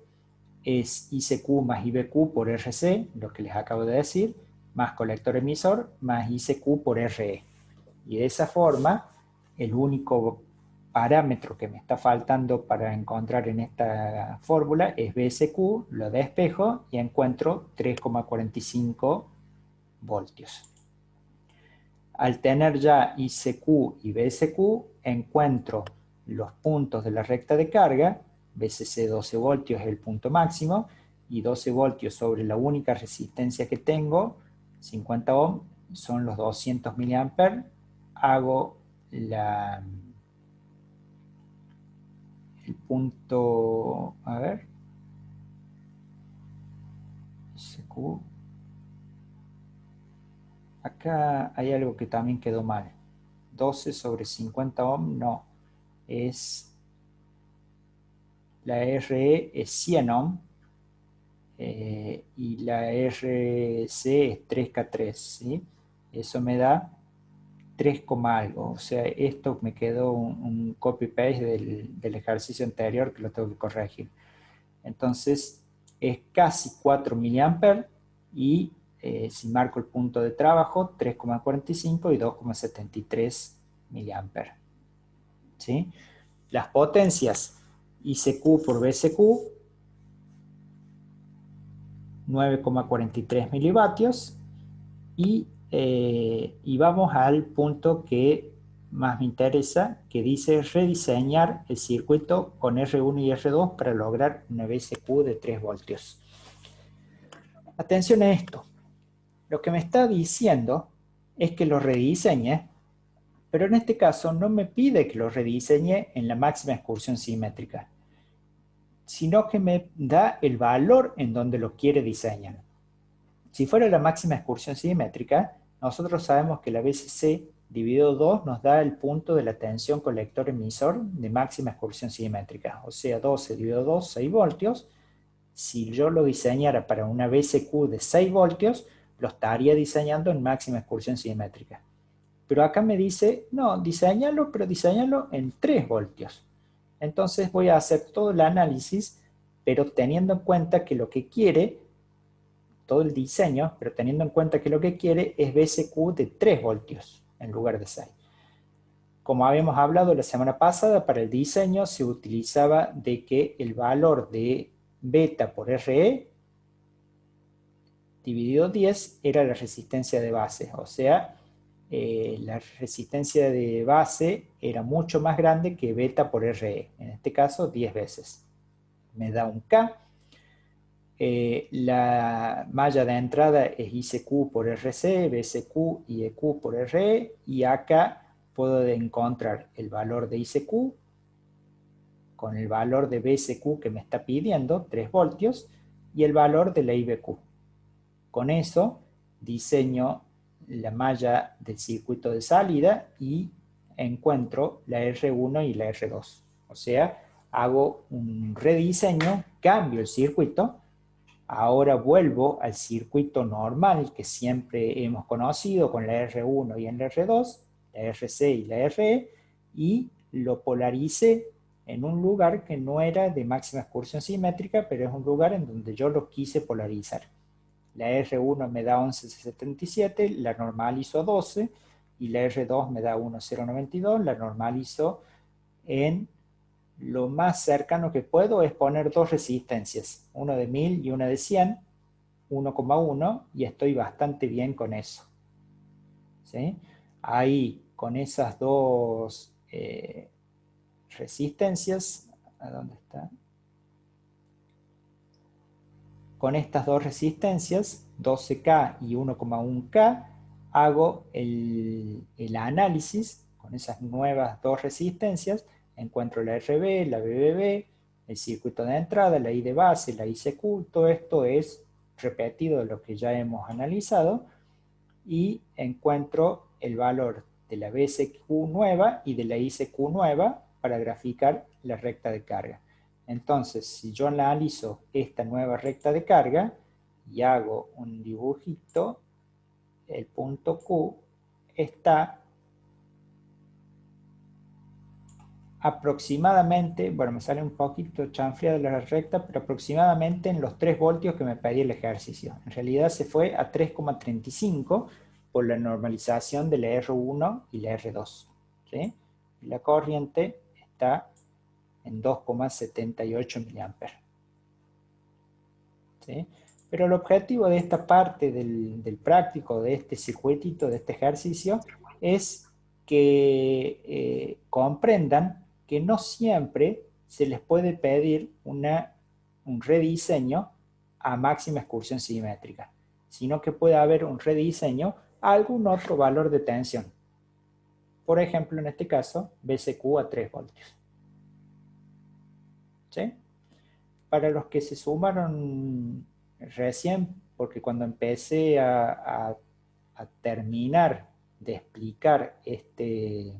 es ICQ más IBQ por RC, lo que les acabo de decir, más colector emisor, más ICQ por RE. Y de esa forma, el único parámetro que me está faltando para encontrar en esta fórmula es BSQ, lo despejo y encuentro 3,45 voltios. Al tener ya ICQ y BSQ, encuentro los puntos de la recta de carga. BCC 12 voltios es el punto máximo, y 12 voltios sobre la única resistencia que tengo, 50 ohm, son los 200 mA. Hago el punto, a ver, ICQ. Acá hay algo que también quedó mal. 12 sobre 50 ohm, no. La RE es 100 ohm, y la RC es 3K3, ¿sí? Eso me da 3, algo. O sea, esto me quedó un copy-paste del ejercicio anterior que lo tengo que corregir. Entonces, es casi 4 mA y si marco el punto de trabajo, 3,45 y 2,73 mA. ¿Sí? Las potencias ICQ por BCQ, 9,43 milivatios, y vamos al punto que más me interesa, que dice rediseñar el circuito con R1 y R2 para lograr una BSQ de 3 voltios. Atención a esto. Lo que me está diciendo es que lo rediseñe, pero en este caso no me pide que lo rediseñe en la máxima excursión simétrica, sino que me da el valor en donde lo quiere diseñar. Si fuera la máxima excursión simétrica, nosotros sabemos que la BCC dividido 2 nos da el punto de la tensión colector-emisor de máxima excursión simétrica. O sea, 12 dividido 2, 6 voltios. Si yo lo diseñara para una BCQ de 6 voltios, lo estaría diseñando en máxima excursión simétrica. Pero acá me dice, no, diseñalo, pero diseñalo en 3 voltios. Entonces voy a hacer todo el análisis, pero teniendo en cuenta que lo que quiere, todo el diseño, pero teniendo en cuenta que lo que quiere es BSQ de 3 voltios en lugar de 6. como habíamos hablado la semana pasada, para el diseño se utilizaba de que el valor de beta por RE dividido 10 era la resistencia de base, o sea, la resistencia de base era mucho más grande que beta por RE, en este caso 10 veces. Me da un K. La malla de entrada es ICQ por RC, BCQ y EQ por RE, y acá puedo encontrar el valor de ICQ con el valor de BCQ que me está pidiendo, 3 voltios, y el valor de la IBQ. Con eso diseño la malla del circuito de salida y encuentro la R1 y la R2. O sea, hago un rediseño, cambio el circuito. Ahora vuelvo al circuito normal que siempre hemos conocido con la R1 y la R2, la RC y la RE, y lo polaricé en un lugar que no era de máxima excursión simétrica, pero es un lugar en donde yo lo quise polarizar. La R1 me da 11,77, la normalizo a 12, y la R2 me da 1,092, la normalizo en lo más cercano que puedo es poner dos resistencias, una de 1000 y una de 100, 1,1, y estoy bastante bien con eso. ¿Sí? Ahí, con esas dos resistencias, ¿a dónde está? Con estas dos resistencias, 12K y 1,1K, hago el análisis con esas nuevas dos resistencias. Encuentro la RB, la BBB, el circuito de entrada, la I de base, la ICQ, todo esto es repetido de lo que ya hemos analizado, y encuentro el valor de la BCQ nueva y de la ICQ nueva para graficar la recta de carga. Entonces, si yo analizo esta nueva recta de carga y hago un dibujito, el punto Q está aproximadamente, bueno, me sale un poquito chanfleada la recta, pero aproximadamente en los 3 voltios que me pedí el ejercicio. En realidad se fue a 3,35 por la normalización de la R1 y la R2. ¿Sí? Y la corriente está en 2,78 mA. ¿Sí? Pero el objetivo de esta parte del práctico, de este circuitito, de este ejercicio, es que comprendan que no siempre se les puede pedir un rediseño a máxima excursión simétrica, sino que puede haber un rediseño a algún otro valor de tensión. Por ejemplo, en este caso, BCQ a 3 voltios. ¿Sí? Para los que se sumaron recién, porque cuando empecé a terminar de explicar este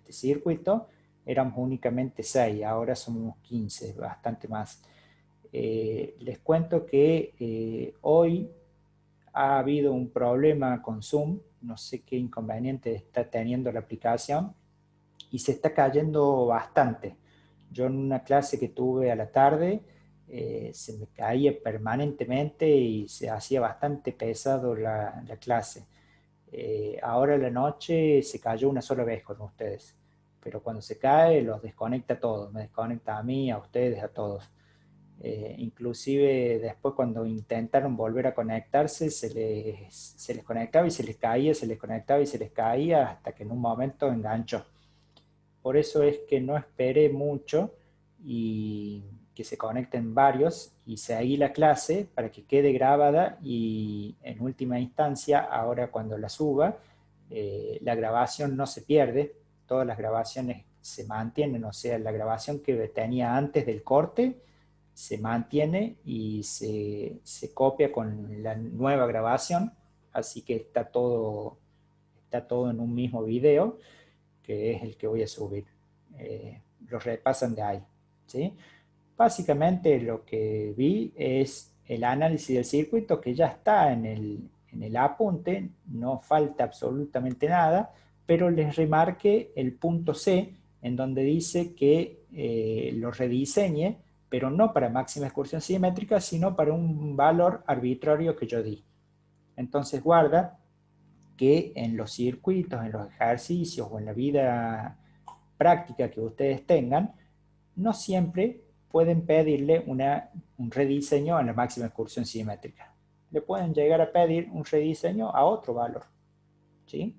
circuito, éramos únicamente 6, ahora somos 15, bastante más. Les cuento que hoy ha habido un problema con Zoom, no sé qué inconveniente está teniendo la aplicación, y se está cayendo bastante. Yo en una clase que tuve a la tarde, se me caía permanentemente y se hacía bastante pesado la clase. Ahora a la noche se cayó una sola vez con ustedes, pero cuando se cae los desconecta a todos, me desconecta a mí, a ustedes, a todos. Inclusive después cuando intentaron volver a conectarse se les conectaba y se les caía, se les conectaba y se les caía, hasta que en un momento enganchó. Por eso es que no esperé mucho y que se conecten varios y seguí la clase para que quede grabada, y en última instancia, ahora cuando la suba, la grabación no se pierde, todas las grabaciones se mantienen, o sea, la grabación que tenía antes del corte se mantiene y se copia con la nueva grabación, así que está todo en un mismo video, que es el que voy a subir. Los repasan de ahí. ¿Sí? Básicamente lo que vi es el análisis del circuito, que ya está en el apunte, no falta absolutamente nada, pero les remarqué el punto C, en donde dice que lo rediseñe, pero no para máxima excursión simétrica, sino para un valor arbitrario que yo di. Entonces guarda que en los circuitos, en los ejercicios o en la vida práctica que ustedes tengan, no siempre pueden pedirle un rediseño en la máxima excursión simétrica. Le pueden llegar a pedir un rediseño a otro valor, ¿sí?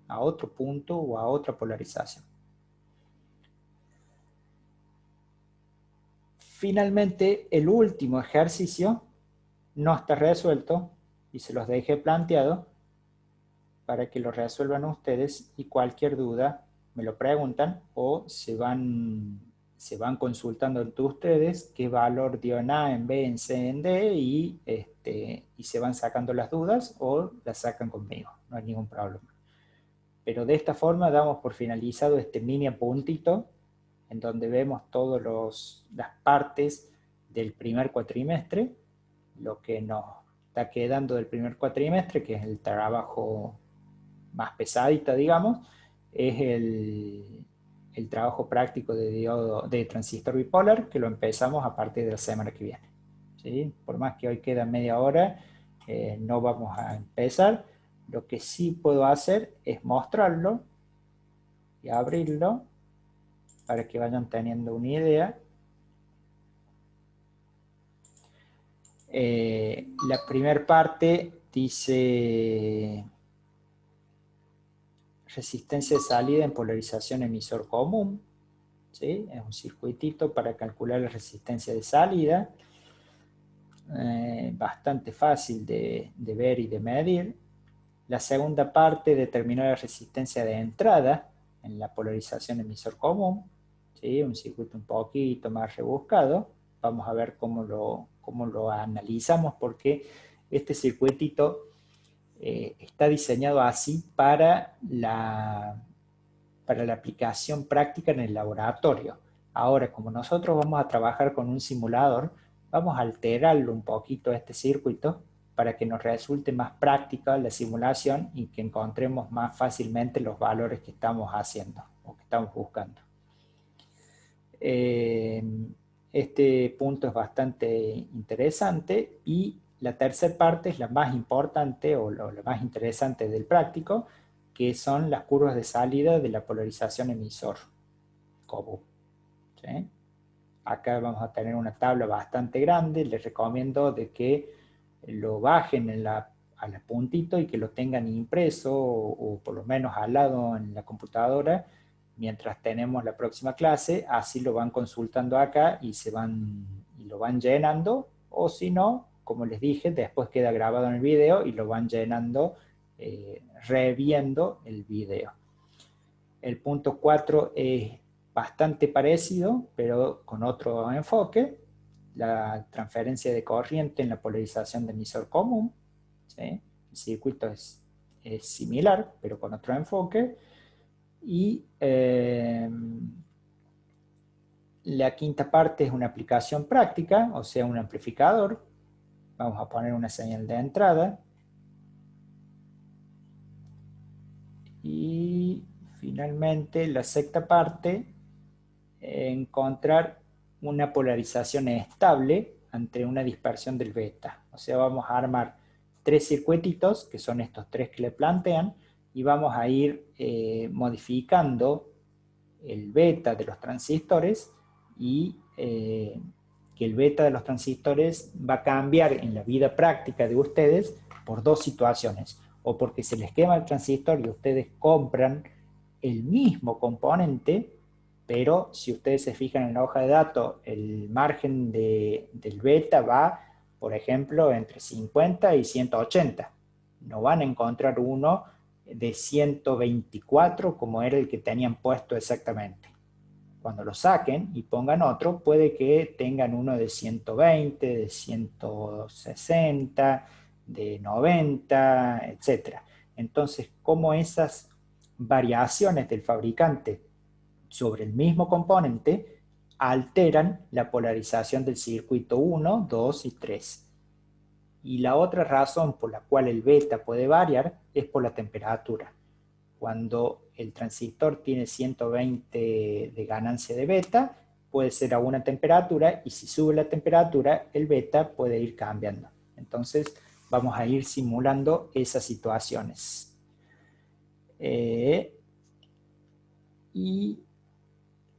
A otro punto o a otra polarización. Finalmente, el último ejercicio no está resuelto y se los dejé planteado para que lo resuelvan ustedes, y cualquier duda me lo preguntan o se van consultando entre ustedes qué valor dio en A, en B, en C, en D, y se van sacando las dudas o las sacan conmigo, no hay ningún problema. Pero de esta forma damos por finalizado este mini apuntito en donde vemos todas las partes del primer cuatrimestre, lo que nos está quedando del primer cuatrimestre, que es el trabajo más pesadita, digamos, es el trabajo práctico de transistor bipolar, que lo empezamos a partir de la semana que viene, ¿sí? Por más que hoy queda media hora, no vamos a empezar. Lo que sí puedo hacer es mostrarlo y abrirlo para que vayan teniendo una idea. La primera parte dice resistencia de salida en polarización emisor común, ¿sí? Es un circuitito para calcular la resistencia de salida, bastante fácil de ver y de medir. La segunda parte determinó la resistencia de entrada en la polarización emisor común, ¿sí? Un circuito un poquito más rebuscado. Vamos a ver cómo lo analizamos, porque este circuitito está diseñado así para la aplicación práctica en el laboratorio. Ahora, como nosotros vamos a trabajar con un simulador, vamos a alterarlo un poquito este circuito para que nos resulte más práctica la simulación y que encontremos más fácilmente los valores que estamos haciendo o que estamos buscando. Este punto es bastante interesante, y la tercera parte es la más importante o la más interesante del práctico, que son las curvas de salida de la polarización emisor común, ¿sí? Acá vamos a tener una tabla bastante grande. Les recomiendo de que lo bajen al puntito y que lo tengan impreso o por lo menos al lado en la computadora mientras tenemos la próxima clase. Así lo van consultando acá y lo van llenando, o si no, como les dije, después queda grabado en el video y lo van llenando reviendo el video. El punto 4 es bastante parecido, pero con otro enfoque: la transferencia de corriente en la polarización de emisor común, ¿sí? El circuito es similar, pero con otro enfoque. Y la quinta parte es una aplicación práctica, o sea, un amplificador. Vamos a poner una señal de entrada. Y finalmente, la sexta parte, encontrar una polarización estable ante una dispersión del beta. O sea, vamos a armar tres circuititos, que son estos tres que le plantean, y vamos a ir modificando el beta de los transistores, y que el beta de los transistores va a cambiar en la vida práctica de ustedes por dos situaciones: o porque se les quema el transistor y ustedes compran el mismo componente, pero si ustedes se fijan en la hoja de datos, el margen del beta va, por ejemplo, entre 50 y 180. No van a encontrar uno de 124 como era el que tenían puesto exactamente. Cuando lo saquen y pongan otro, puede que tengan uno de 120, de 160, de 90, etc. Entonces, como esas variaciones del fabricante sobre el mismo componente alteran la polarización del circuito 1, 2 y 3. Y la otra razón por la cual el beta puede variar es por la temperatura. Cuando el transistor tiene 120 de ganancia de beta, puede ser a una temperatura, y si sube la temperatura, el beta puede ir cambiando. Entonces, vamos a ir simulando esas situaciones. Y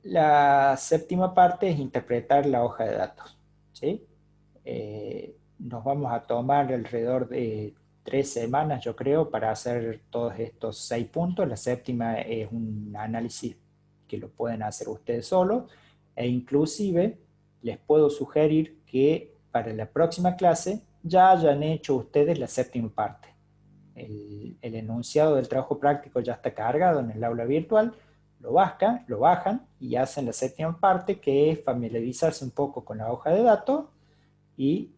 La séptima parte es interpretar la hoja de datos, ¿sí? Nos vamos a tomar alrededor de 3 semanas, yo creo, para hacer todos estos 6 puntos. La séptima es un análisis que lo pueden hacer ustedes solos, e inclusive les puedo sugerir que para la próxima clase ya hayan hecho ustedes la séptima parte. El enunciado del trabajo práctico ya está cargado en el aula virtual, lo bajan y hacen la séptima parte, que es familiarizarse un poco con la hoja de datos, y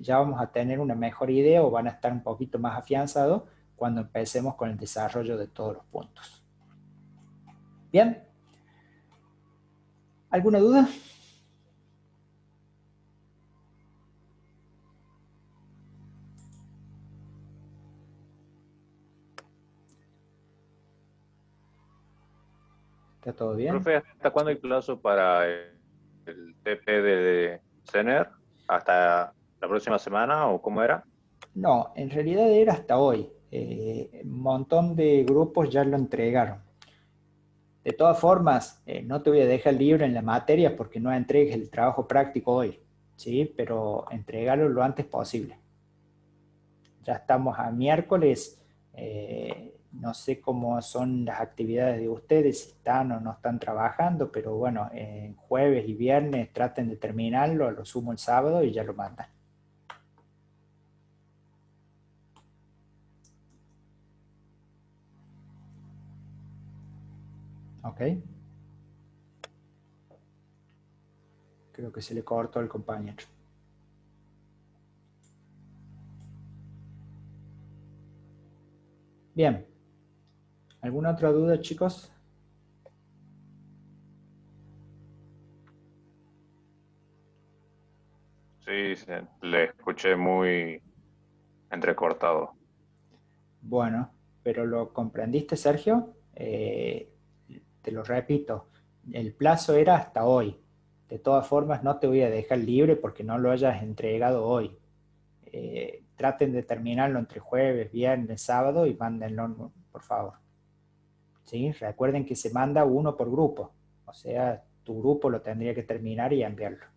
ya vamos a tener una mejor idea, o van a estar un poquito más afianzados cuando empecemos con el desarrollo de todos los puntos. Bien, ¿alguna duda? ¿Está todo bien? Profe, ¿hasta cuándo hay plazo para el TP de CENER? ¿Hasta la próxima semana o cómo era? No, en realidad era hasta hoy. Un montón de grupos ya lo entregaron. De todas formas, no te voy a dejar libre en la materia porque no entregues el trabajo práctico hoy, ¿sí? Pero entregalo lo antes posible. Ya estamos a miércoles, no sé cómo son las actividades de ustedes, si están o no están trabajando, pero bueno, jueves y viernes traten de terminarlo, a lo sumo el sábado y ya lo mandan. ¿Ok? Creo que se le cortó al compañero. Bien. ¿Alguna otra duda, chicos? Sí, le escuché muy entrecortado. Bueno, pero ¿lo comprendiste, Sergio? Te lo repito, el plazo era hasta hoy. De todas formas, no te voy a dejar libre porque no lo hayas entregado hoy. Traten de terminarlo entre jueves, viernes, sábado, y mándenlo, por favor. ¿Sí? Recuerden que se manda uno por grupo. O sea, tu grupo lo tendría que terminar y enviarlo.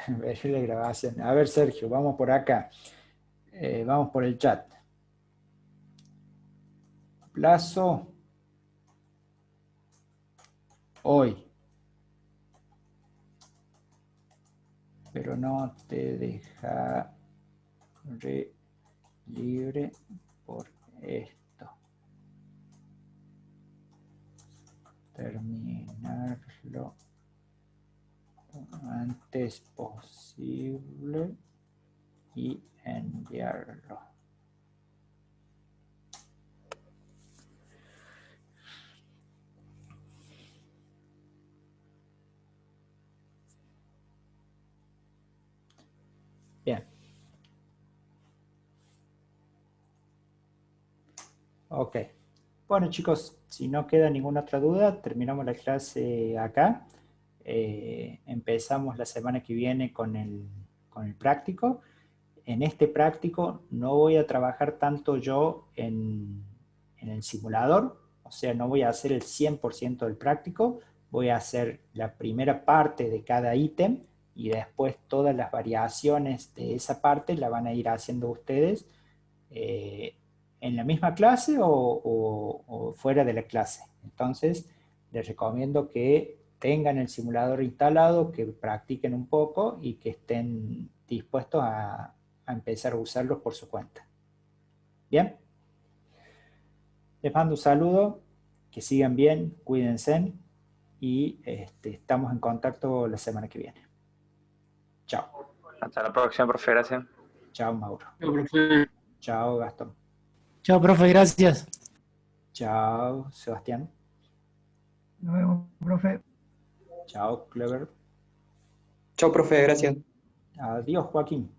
Ver la grabación. A ver, Sergio, vamos por acá. Vamos por el chat. Plazo hoy. Pero no te dejaré libre por esto. Terminarlo lo antes posible y enviarlo. Bien. Ok. Bueno, chicos, si no queda ninguna otra duda, terminamos la clase acá. Empezamos la semana que viene con el práctico. En este práctico no voy a trabajar tanto yo en el simulador, o sea, no voy a hacer el 100% del práctico, voy a hacer la primera parte de cada ítem y después todas las variaciones de esa parte la van a ir haciendo ustedes en la misma clase o fuera de la clase. Entonces, les recomiendo que tengan el simulador instalado, que practiquen un poco y que estén dispuestos a empezar a usarlos por su cuenta. Bien, les mando un saludo, que sigan bien, cuídense y estamos en contacto la semana que viene. Chao. Hasta la próxima, profe. Gracias. Chao, Mauro. Chao, profe. Chao, Gastón. Chao, profe, gracias. Chao, Sebastián. Nos vemos, profe. Chao, Clever. Chao, profe, gracias. Adiós, Joaquín.